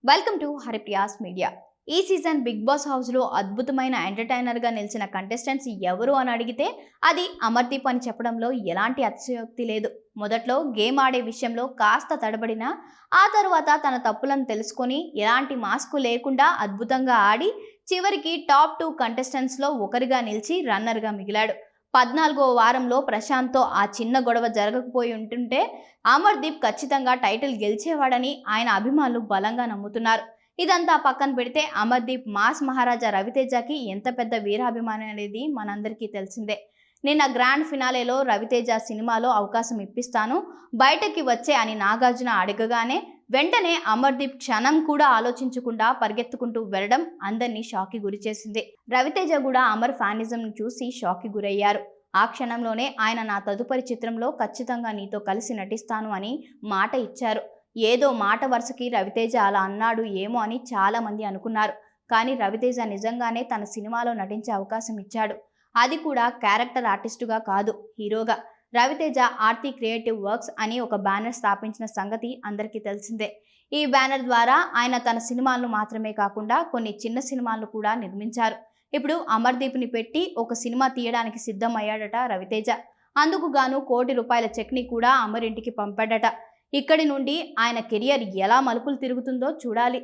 Welcome to Haripriya's media. ఈ season big boss house లో అద్భుతమైన ఎంటర్టైనర్ గా నిలిచిన కంటెస్టెంట్స్ ఎవరు అని అడిగితే అది అమర్దీప్ అని చెప్పడంలో ఎలాంటి అతిశయోక్తి లేదు. మొదట్లో గేమ్ ఆడే విషయంలో కాస్త తడబడినా ఆ తర్వాత తన తప్పులను తెలుసుకొని ఎలాంటి మాస్కు లేకుండా అద్భుతంగా ఆడి చివరికి టాప్ 2 కంటెస్టెంట్స్ లో ఒకరిగా నిలిచి రన్నర్ గా మిగిలాడు. 14వ వారంలో ప్రశాంత్తో ఆ చిన్న గొడవ జరగకపోయి ఉంటుంటే అమర్దీప్ ఖచ్చితంగా టైటిల్ గెలిచేవాడని ఆయన అభిమానులు బలంగా నమ్ముతున్నారు. ఇదంతా పక్కన పెడితే అమర్దీప్ మాస్ మహారాజా రవితేజకి ఎంత పెద్ద వీరాభిమాని అనేది మనందరికీ తెలిసిందే. నిన్న గ్రాండ్ ఫినాలేలో రవితేజ సినిమాలో అవకాశం ఇప్పిస్తాను బయటకి వచ్చే అని నాగార్జున అడగగానే వెంటనే అమర్దీప్ క్షణం కూడా ఆలోచించకుండా పరిగెత్తుకుంటూ వెళ్లడం అందరినీ షాక్కి గురి చేసింది. రవితేజ కూడా అమర్ ఫ్యానిజం చూసి షాక్కి గురయ్యారు. ఆ క్షణంలోనే ఆయన నా తదుపరి చిత్రంలో ఖచ్చితంగా నీతో కలిసి నటిస్తాను అని మాట ఇచ్చారు. ఏదో మాట వరుసకి రవితేజ అలా అన్నాడు ఏమో అని చాలా మంది అనుకున్నారు. కానీ రవితేజ నిజంగానే తన సినిమాలో నటించే అవకాశం ఇచ్చాడు. అది కూడా క్యారెక్టర్ ఆర్టిస్టుగా కాదు, హీరోగా. రవితేజ ఆర్తి క్రియేటివ్ వర్క్స్ అని ఒక బ్యానర్ స్థాపించిన సంగతి అందరికీ తెలిసిందే. ఈ బ్యానర్ ద్వారా ఆయన తన సినిమాలను మాత్రమే కాకుండా కొన్ని చిన్న సినిమాలను కూడా నిర్మించారు. ఇప్పుడు అమర్దీప్ని పెట్టి ఒక సినిమా తీయడానికి సిద్ధం అయ్యాడట రవితేజ. అందుకు గాను ₹1,00,00,000 చెక్ని కూడా అమర్ ఇంటికి పంపాడట. ఇక్కడి నుండి ఆయన కెరియర్ ఎలా మలుపులు తిరుగుతుందో చూడాలి.